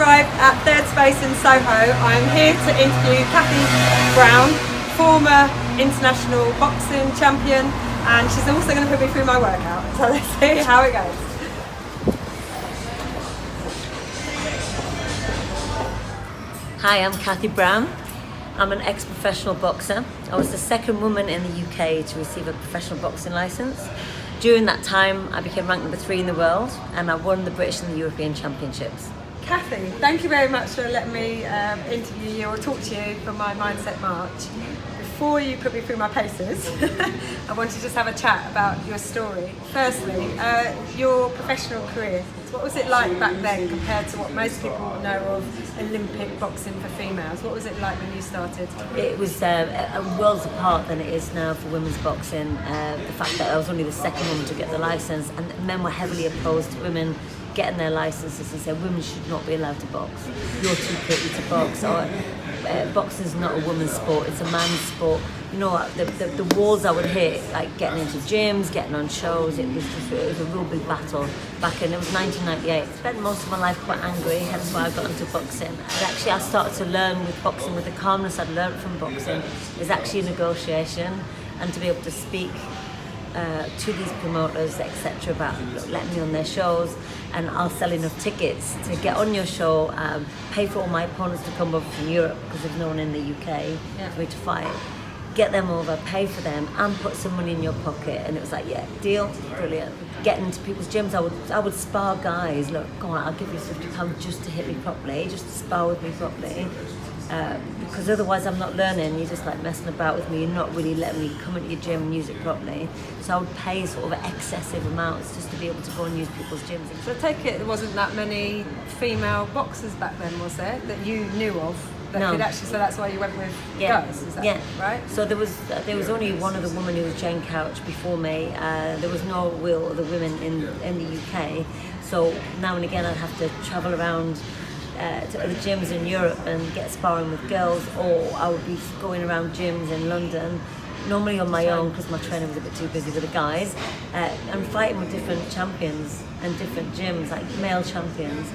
arrived at Third Space in Soho. I'm here to interview Cathy Brown, former international boxing champion, and she's also going to put me through my workout. So let's see how it goes. Hi, I'm Cathy Brown. I'm an ex-professional boxer. I was the second woman in the UK to receive a professional boxing licence. During that time, I became ranked number 3 in the world, and I won the British and the European Championships. Cathy, thank you very much for letting me interview you or talk to you for my Mindset March. Before you put me through my paces, I want to just have a chat about your story. Firstly, your professional career. What was it like back then compared to what most people know of Olympic boxing for females? What was it like when you started? It was worlds apart than it is now for women's boxing. The fact that I was only the second woman to get the licence, and men were heavily opposed to women getting their licences and said women should not be allowed to box. You're too pretty to box. Or boxing is not a woman's sport, it's a man's sport. You know what, the walls I would hit, like getting into gyms, getting on shows, it was a real big battle back in, it was 1998. I spent most of my life quite angry, hence why I got into boxing. And actually I started to learn with boxing, with the calmness I'd learned from boxing, is actually a negotiation, and to be able to speak to these promoters, etc., about letting me on their shows, and I'll sell enough tickets to get on your show, pay for all my opponents to come over from Europe because there's no one in the UK for me to fight, get them over, pay for them, and put some money in your pocket. And it was like, yeah, deal, brilliant. Getting into people's gyms, I would spar guys. Look, go on, I'll give you £50 just to hit me properly, just to spar with me properly. Because otherwise I'm not learning, you're just like messing about with me, you're not really letting me come into your gym and use it properly. So I would pay sort of excessive amounts just to be able to go and use people's gyms. So I take it there wasn't that many female boxers back then, was there, that you knew of? That could actually, so that's why you went with guys, is that right? So there was only one other woman who was Jane Couch before me. There was no real other women in the UK. So now and again I'd have to travel around to other gyms in Europe and get sparring with girls, or I would be going around gyms in London, normally on my own because my trainer was a bit too busy with the guys, and fighting with different champions and different gyms, like male champions.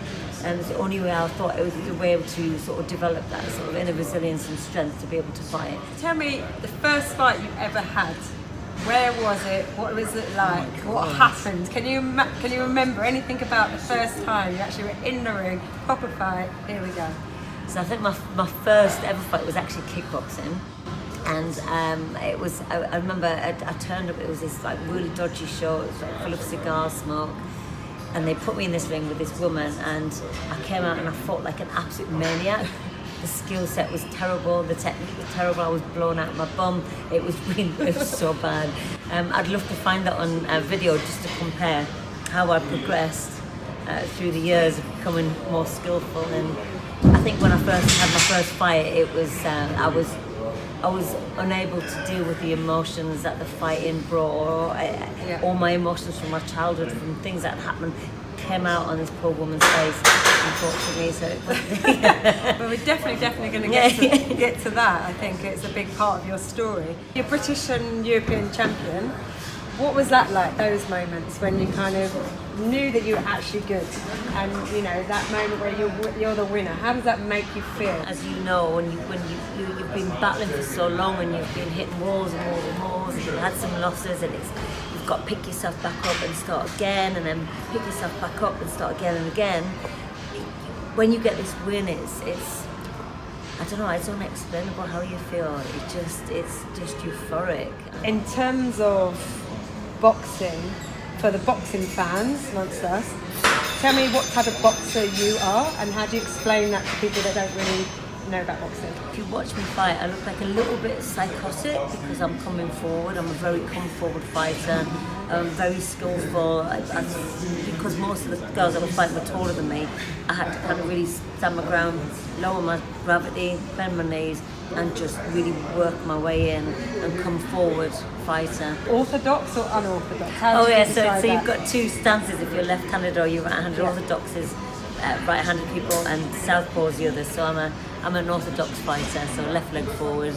And it's the only way I thought it was the way to sort of develop that sort of inner resilience and strength to be able to fight. Tell me the first fight you ever had. Where was it? What was it like? What happened? Can you remember anything about the first time you actually were in the ring, proper fight? Here we go. So I think my first ever fight was actually kickboxing, and it was. I remember I turned up. It was this like really dodgy show. It was like full of cigar smoke, and they put me in this ring with this woman, and I came out and I fought like an absolute maniac. The skill set was terrible, the technique was terrible, I was blown out my bum, it was so bad. I'd love to find that on video just to compare how I progressed through the years of becoming more skillful. And I think when I first had my first fight, it was I was unable to deal with the emotions that the fighting brought, or all my emotions from my childhood, from things that happened, came out on this poor woman's face, unfortunately. So well, we're definitely going to get to that. I think it's a big part of your story. You're British and European champion. What was that like, those moments when you kind of knew that you were actually good, and you know that moment where you're the winner? How does that make you feel? As you know, when you've been battling for so long, and you've been hitting walls and walls and walls, and you've had some losses, and you've got to pick yourself back up and start again, and then pick yourself back up and start again and again. When you get this win, it's I don't know, it's unexplainable how you feel. It's just euphoric. In terms of boxing, for the boxing fans amongst us, tell me what type of boxer you are, and how do you explain that to people that don't really know about boxing? If you watch me fight, I look like a little bit psychotic because I'm coming forward. I'm a very come forward fighter. I'm very skillful. Because most of the girls I was fighting were taller than me, I had to kind of really stand my ground, lower my gravity, bend my knees, and just really work my way in and come forward fighter. Orthodox or unorthodox? So you've got two stances if you're left-handed or you're right-handed. Orthodox is right-handed people, and southpaw is the other. So I'm an orthodox fighter, so left leg forward,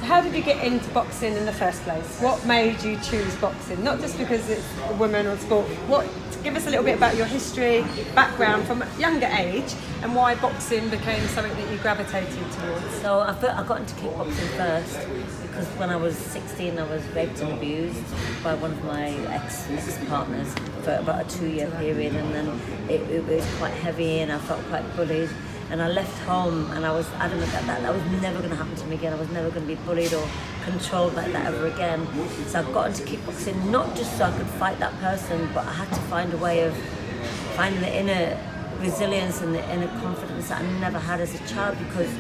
So how did you get into boxing in the first place? What made you choose boxing? Not just because it's a woman or sport. Give us a little bit about your history, background from a younger age, and why boxing became something that you gravitated towards. So I got into kickboxing first because when I was 16 I was raped and abused by one of my ex-partners for about a 2-year period, and then it was quite heavy and I felt quite bullied. And I left home and I was adamant that was never going to happen to me again. I was never going to be bullied or controlled like that ever again. So I got into kickboxing not just so I could fight that person, but I had to find a way of finding the inner resilience and the inner confidence that I never had as a child, because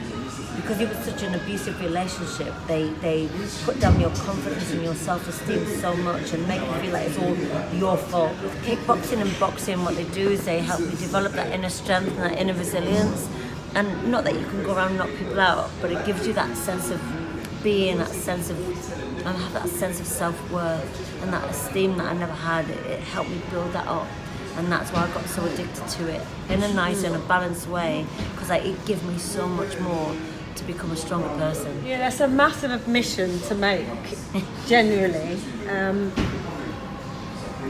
it was such an abusive relationship. They put down your confidence and your self-esteem so much and make you feel like it's all your fault. With kickboxing and boxing, what they do is they help you develop that inner strength and that inner resilience. And not that you can go around and knock people out, but it gives you that sense of being, that sense of self-worth and that esteem that I never had. It helped me build that up. And that's why I got so addicted to it in a nice and a balanced way, because it gave me so much more to become a stronger person. Yeah, that's a massive admission to make, genuinely.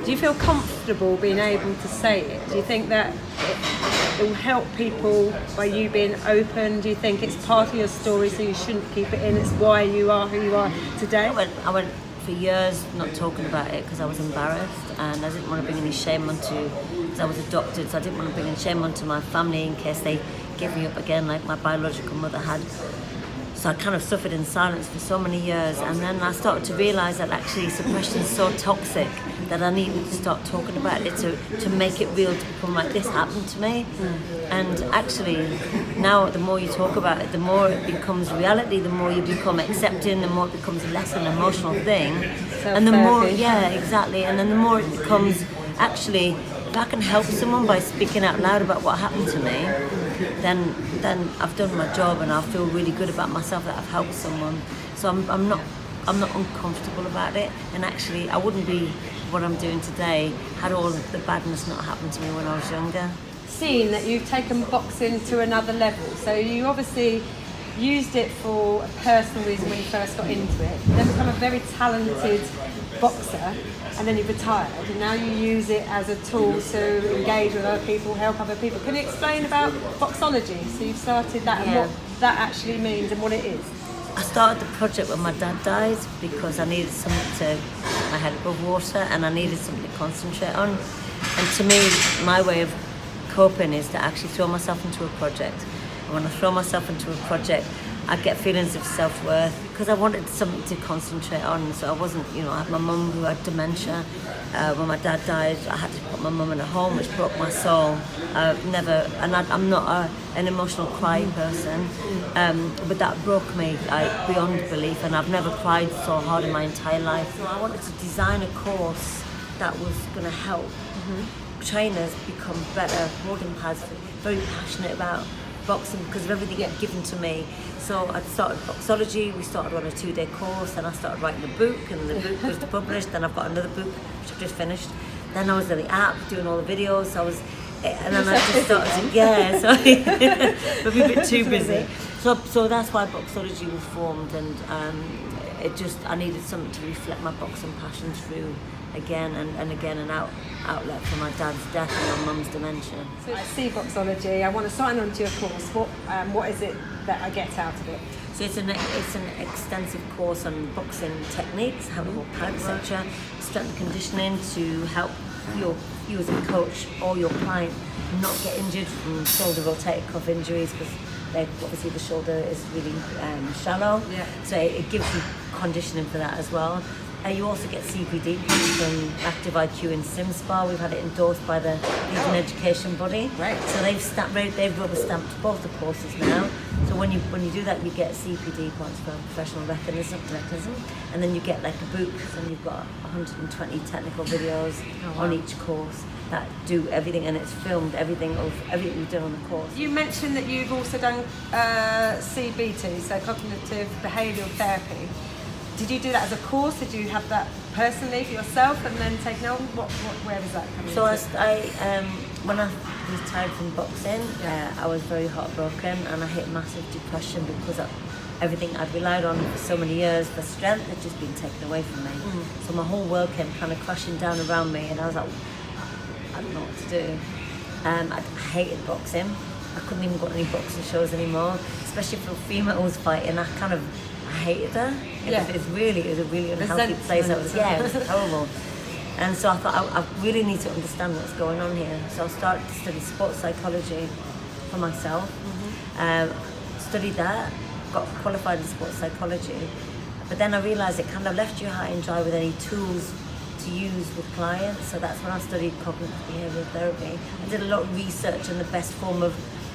Do you feel comfortable being able to say it? Do you think that it will help people by you being open? Do you think it's part of your story so you shouldn't keep it in? It's why you are who you are today? I went for years not talking about it because I was embarrassed and I didn't want to bring any shame onto, because I was adopted, so I didn't want to bring any shame onto my family in case they gave me up again like my biological mother had. So I kind of suffered in silence for so many years, and then I started to realise that actually suppression is so toxic that I needed to start talking about it to make it real, to become like, this happened to me. And actually now the more you talk about it, the more it becomes reality, the more you become accepting, the more it becomes less an emotional thing. And the more, yeah, exactly, and then the more it becomes, actually, if I can help someone by speaking out loud about what happened to me, then I've done my job and I feel really good about myself that I've helped someone. So I'm not uncomfortable about it, and actually I wouldn't be what I'm doing today had all of the badness not happened to me when I was younger. Seen that you've taken boxing to another level, so you obviously used it for a personal reason when you first got into it, then become a very talented boxer, and then you retired, and now you use it as a tool to engage with other people, help other people. Can you explain about Boxology? So you've started that, and what that actually means and what it is. I started the project when my dad died because I needed something to keep my head above water and I needed something to concentrate on. And to me, my way of coping is to actually throw myself into a project. And when I throw myself into a project, I get feelings of self-worth because I wanted something to concentrate on. So I wasn't, I had my mum who had dementia. When my dad died, I had to put my mum in a home, which broke my soul. I'm not an emotional crying person, but that broke me beyond belief, and I've never cried so hard in my entire life. So I wanted to design a course that was going to help trainers become better holding pads, very passionate about boxing because of everything it had given to me. So I started Boxology, we started on a 2-day course, and I started writing a book, and the book was published. Then I've got another book which I've just finished. Then I was in the app doing all the videos. And then I just started to, sorry, but we're a bit too busy. So that's why Boxology was formed, and I needed something to reflect my boxing passion through again and again, an outlet for my dad's death and my mum's dementia. So I see Boxology, I want to sign on to your course. What is it that I get out of it? So it's an extensive course on boxing techniques, how to hold pads, etc., strength and conditioning to help you as a coach or your client not get injured from shoulder rotator cuff injuries, because obviously the shoulder is really shallow. Yeah. So it gives you conditioning for that as well. You also get CPD points from Active IQ and SimSpa. We've had it endorsed by the Legion Education Body. Right. So they've rubber stamped both the courses now. So when you do that, you get CPD points for professional mechanism, and then you get like a book, and you've got 120 technical videos on each course that do everything, and it's filmed everything we've done on the course. You mentioned that you've also done CBT, so cognitive behavioural therapy. Did you do that as a course? Did you have that personally for yourself and then taken on? Where was that coming from? So when I retired from boxing, I was very heartbroken and I hit massive depression because everything I'd relied on for so many years for strength had just been taken away from me. So my whole world came kind of crashing down around me, and I was like, I don't know what to do. I hated boxing. I couldn't even go to any boxing shows anymore, especially for females fighting. I hated her. It was a really unhealthy place. It was terrible. And so I thought, I really need to understand what's going on here. So I started to study sports psychology for myself. Studied that, got qualified in sports psychology. But then I realised it kind of left you high and dry with any tools to use with clients. So that's when I studied cognitive behavioural therapy. I did a lot of research on the best form of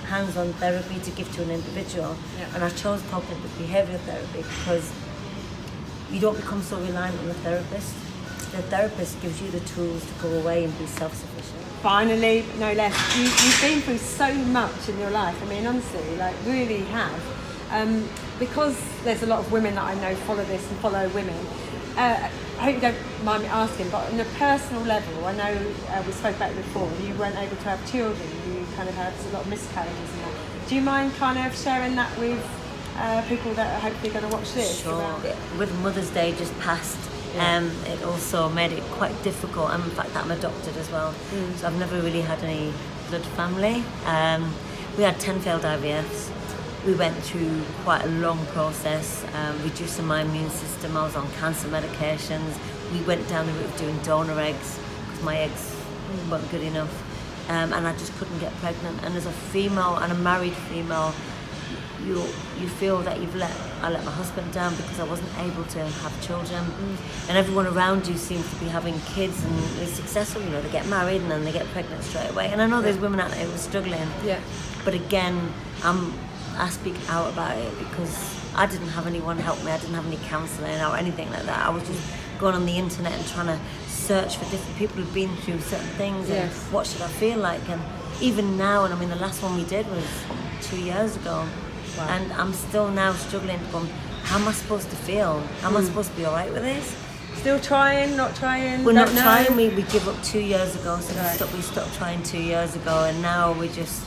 hands-on therapy to give to an individual. And I chose cognitive behavioural therapy because you don't become so reliant on the therapist. The therapist gives you the tools to go away and be self-sufficient. Finally, no less, you've been through so much in your life. I mean, honestly, like really have. Because there's a lot of women that I know follow this and follow women. I hope you don't mind me asking, but on a personal level, I know we spoke about it before, you weren't able to have children, you kind of had a lot of miscarriages and that. Do you mind kind of sharing that with people that are hopefully going to watch this? Sure. With Mother's Day just passed, it also made it quite difficult. And in fact, I'm adopted as well, so I've never really had any blood family. We had 10 failed IVFs. We went through quite a long process, reducing my immune system. I was on cancer medications. We went down the route of doing donor eggs because my eggs weren't good enough, and I just couldn't get pregnant. And as a female and a married female, you feel that I let my husband down because I wasn't able to have children, and everyone around you seems to be having kids and they're successful. You know, they get married and then they get pregnant straight away. And I know there's women out there who are struggling. But again, I speak out about it because I didn't have anyone help me. I didn't have any counselling or anything like that. I was just going on the internet and trying to search for different people who've been through certain things and what should I feel like. And even now, and I mean, the last one we did was 2 years ago. And I'm still now struggling to go, how am I supposed to feel? Am I supposed to be all right with this? Still trying, not trying? We're not trying. We give up 2 years ago, so we stopped trying 2 years ago, and now we're just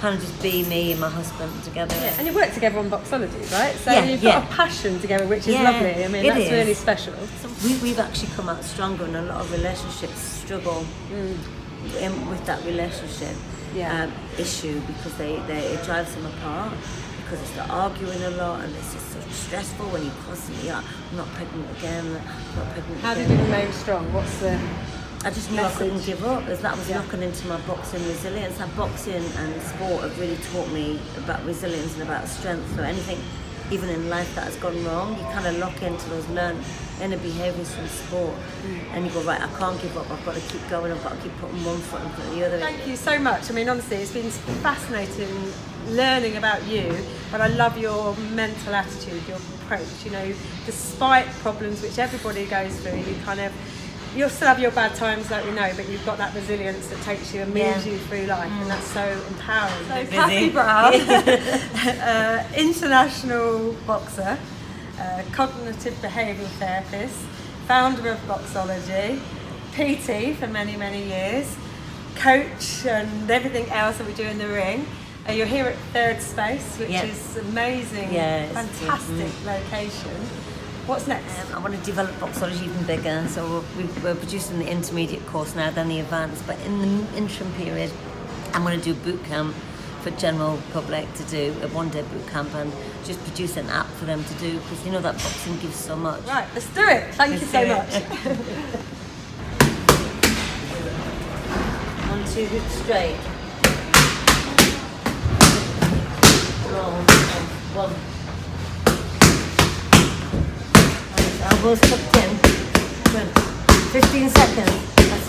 trying to just be me and my husband together. And you work together on Boxology, right? So you've got a passion together, which is lovely. I mean, that's really special. So we've actually come out stronger, and a lot of relationships struggle with that relationship issue because it drives them apart. Because they start arguing a lot, and it's just so stressful when you constantly are, I'm not pregnant again, I'm not pregnant again. How did you remain strong? What's the I just knew I couldn't give up, as that was knocking into my boxing resilience. And boxing and sport have really taught me about resilience and about strength. So anything, even in life that has gone wrong, you kind of lock into those learned inner behaviours from sport, and you go, right, I can't give up, I've got to keep going, I've got to keep putting one foot in front of the other. Thank you so much. I mean, honestly, it's been fascinating learning about you, but I love your mental attitude, your approach. You know, despite problems which everybody goes through, you'll still have your bad times, like we know, but you've got that resilience that takes you and moves you through life, and that's so empowering. So Cathy Brown, international boxer, cognitive behavioural therapist, founder of Boxology, PT for many, many years, coach and everything else that we do in the ring. You're here at Third Space, which is amazing, fantastic location. What's next? I want to develop Boxology even bigger, so we're producing the intermediate course now, then the advanced, but in the interim period I'm going to do boot camp for general public to do, a one-day boot camp, and just produce an app for them to do, because you know that boxing gives so much. Right, let's do it. Thank you so much. 1, 2, hip straight. One. Elbows tucked in. Good. 15 seconds. That's